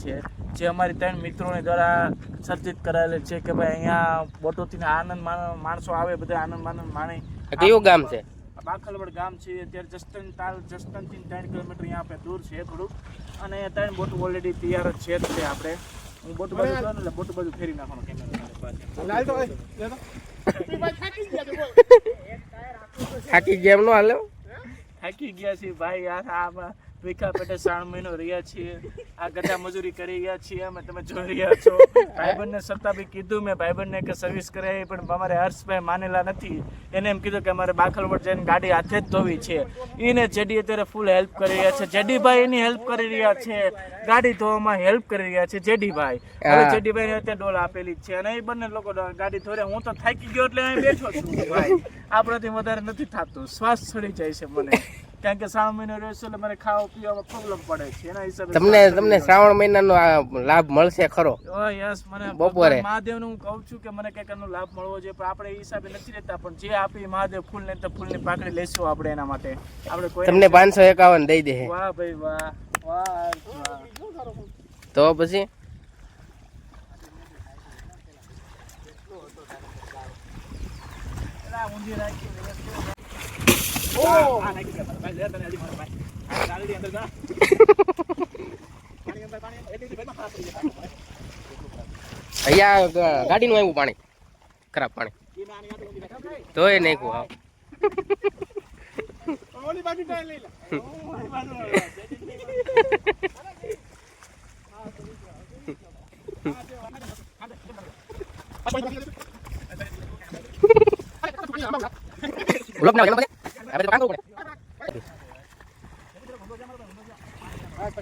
છે જે અમારી 3 મિત્રોને દ્વારા સર્જિત કરાયેલ છે કે ભાઈ અહીંયા બોટોથી આનંદ માણસો આવે, બધા આનંદ માણે. કયું ગામ છે? બાખલવડ ગામ છે. અત્યારે જસદણથી 3 કિલોમીટર અહીંયા આપણે દૂર છે થોડુંક, અને 3 બોટ ઓલરેડી તૈયાર જ છે. આપણે હું બોટ બાજુ જોવાનું એટલે બોટ બાજુ ફેરી નાખવાનો કેમેરા. થાકી ગયા એમ નો હાલે? થાકી ગયા છીએ ભાઈ યાર. આ ભીખા પેટે 3 મહિનો રહ્યા છીએ, આ ગધા મજૂરી કરી ગયા છીએ અમે, તમે જોઈ રહ્યા છો. ભાઈબંધને છતાં બી કીધું મેં ભાઈબંધને કે સર્વિસ કરાવી, પણ અમારે હર્ષભાઈ માનેલા નથી. એને એમ કીધું કે અમારે બાખલવડ જઈને ગાડી હાથે જ ધોવી છે. એને જેડી અત્યારે ફૂલ હેલ્પ કરી રહ્યા છે. જેડીભાઈ એની હેલ્પ કરી રહ્યા છે, ગાડી ધોવામાં હેલ્પ કરી રહ્યા છે જેડીભાઈ. હવે જેડીભાઈને અત્યારે ડોલ આપેલી છે, અને એ બંને લોકો ગાડી ધોરે. હું તો થાકી ગયો એટલે અહીં બેઠો છું ભાઈ. આપણાથી વધારે નથી થતું, શ્વાસ ચડી જાય છે મને, કારણ કે 3 મહિનો રહેશે એટલે મને ખાવા પીવામાં પ્રોબ્લેમ પડે છે. એના હિસાબે તમને શ્રાવણ મહિનાનો લાભ મળશે ખરો? યસ, મને બપોરે મહાદેવનું હું કહું છું કે મને કંઈક એનો લાભ મળવો જોઈએ, પણ આપણે એ હિસાબે નથી લેતા. પણ જે આપી મહાદેવ ફૂલ ને તો ફૂલની પાકડી લેશું આપણે. એના માટે આપણે કોઈ તમને 551 દઈ દે. વાહ ભાઈ વાહ વાહ. તો પછી ઊંધી રાખી અહીંયા ગાડીનું આવ્યું પાણી, ખરાબ પાણી તોય નાખ્યું. હા ઉલપ ના હવે તો કામ કરવું પડે.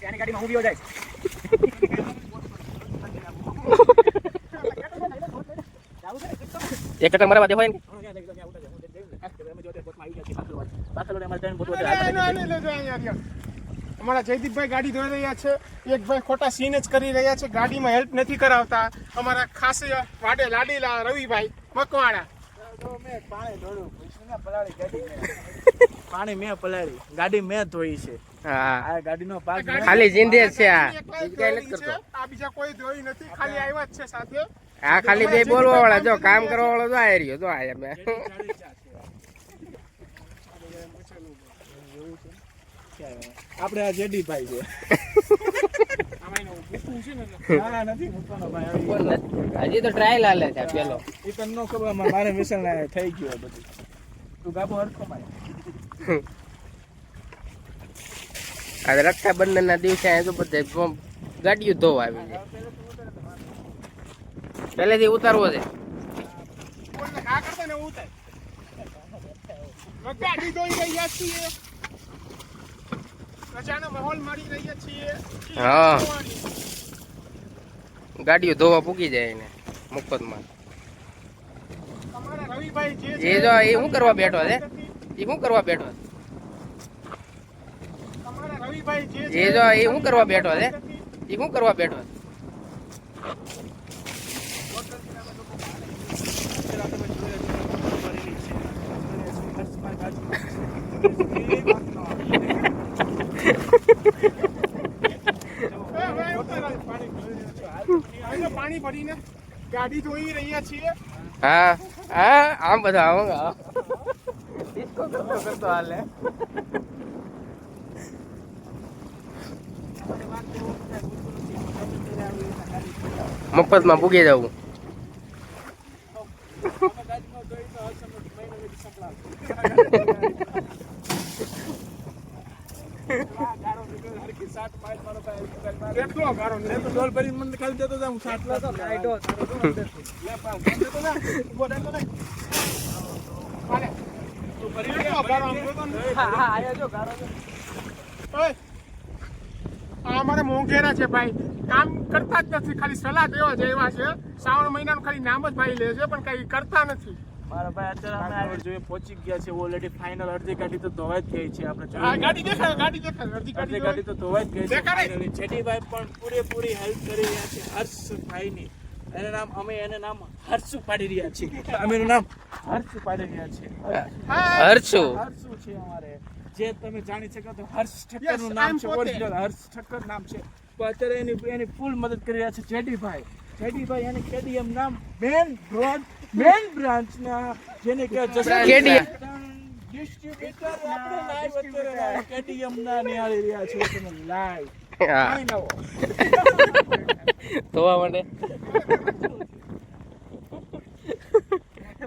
આની ગાડીમાં ઊભી હો જાય. એક ટકા મારા વાતે હોય ને. અમારા જયદીપભાઈ ગાડી ધોઈ રહ્યા છે. એક ભાઈ ખોટા સીન જ કરી રહ્યા છે, ગાડીમાં હેલ્પ નથી કરાવતા. અમારા ખાસ વાડે લાડીલા રવિભાઈ મકવાણા. પાણી મેં પલાળી, ગાડી મેં ધોઈ છે. હા, ગાડીનો પાક ખાલી જીંદે છે. આ બીજા કોઈ ધોઈ નથી, ખાલી આવ્યા જ છે સાથે. આ ખાલી બે બોલવા વાળા, જો કામ કરવા વાળો જો આ રહ્યો, જો આ મેં આપણે આ જેડીભાઈ છે. હજી તો ટ્રાયલ હાલે છે પેલો. એ તને નો ખબર, મારે મિશન થઈ ગયો બધું. તું ગાબો હરખો મારે. આ રક્ષાબંધન ના દિવસે આ તો બધે ગાડીઓ ધોવા આવી છે. પહેલેથી ઉતારવો છે. ગાડી ધોઈ રહ્યા છીએ, રજાનો માહોલ મારી રહ્યા છીએ. હા, ગાડીઓ ધોવા પૂકી જાય ને મફતમાં. અમારા રવિભાઈ જે એ જો એ શું કરવા બેઠો છે? એ શું કરવા બેઠો છે? અમારા રવિભાઈ જે એ જો એ શું કરવા બેઠો છે? એ શું કરવા બેઠો છે? પાણી ભરીને ગાડી ધોઈ રહ્યા છીએ. હા હા, આમ બધા આવો ડિસ્કો કરતો હાલે. મફતમાં પૂગી જવું. કેટલો ગારો ને ડોલ ભરી મને ખાલી દેતો જાઉં સાટલા તો લાઈટો લે પાસ દેતો ના ઉભો રહેતો નહીં. હાલે તું ભરી લે ગારો આમ તો હા આયા જો ગારો ઓય આ અમારે મોંઘેરા છે ભાઈ, કામ કરતા જ નથી, ખાલી સલાહ દેવા જેવા છે. શ્રાવણ મહિનાનું ખાલી નામ જ ભાઈ લે છે, પણ કઈ કરતા નથી. મારા ભાઈ અત્યારે અમે આગળ જોઈએ પહોંચી ગયા છે ઓલરેડી. ફાઇનલ અડધી ગાડી તો ધોવાઈ જ ગઈ છે. આપણે ગાડી દેખાય, ગાડી દેખાય, અડધી ગાડી તો ધોવાઈ જ ગઈ છે. જેડીભાઈ પણ પૂરેપૂરી હેલ્પ કરી રહ્યા છે હર્ષભાઈની. એનું નામ અમે હર્ષુ પાડી રહ્યા છીએ. અમે એનું નામ હર્ષુ પાડી રહ્યા છીએ. હર્ષુ છે અમારે, જે તમે જાણી શકો તો હર્ષ ઠક્કર નું નામ છે. ઓરિજિનલ હર્ષ ઠક્કર નામ છે. પણ અત્યારે એની ફૂલ મદદ કરી રહ્યા છે જેડીભાઈ એની કેડીએમ નામ મેન બ્રાન્ચના જેને કે KDM. ડિસ્ટ્રીબ્યુટર આપણે લાઈવ અત્યારે કેડીએમ ના નિહાળી રહ્યા છો તમે લાઈવ હા પાણી લાવો ધોવા માટે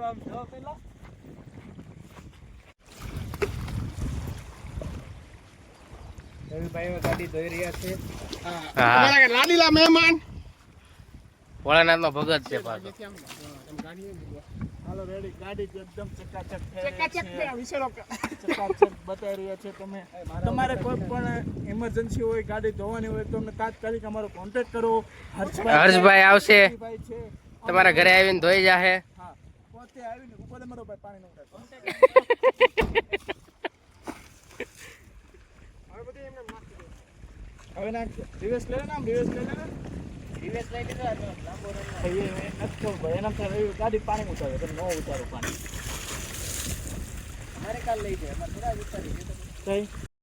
આમ જો પેલા રવિભાઈ ગાડી ધોઈ રહ્યા છે હા અમારા લાડીલા મહેમાન ભોળાનાથ નો ભગત છે પાછો હાલો રેડી ગાડી એકદમ ચકાચક થઈ રહી ચકાચક છે. વિસરો ચકાચક બતાવી રહ્યા છે તમે તમારે કોઈ પણ ઇમરજન્સી હોય ગાડી ધોવાની હોય તો અમને તાત્કાલિક અમારો કોન્ટેક્ટ કરો હર્ષભાઈ આવશે ભાઈ છે તમારા ઘરે આવીને ધોઈ જાહે હા પોતે આવીને ઉપર મારો ભાઈ પાણી નો હવે બધી એમને નાખી દો. હવે નાખ રિવર્સ લઈ લે ને આમ રિવર્સ લઈ લે ને રિવર્સ લઈ લીધો લાંબો ભાઈ એના ભાઈ ગાડી પાણી ઉતારે તમે ન ઉતારો પાણી અમારે કાલ લઈ જાય અમારે થોડા ઉતારી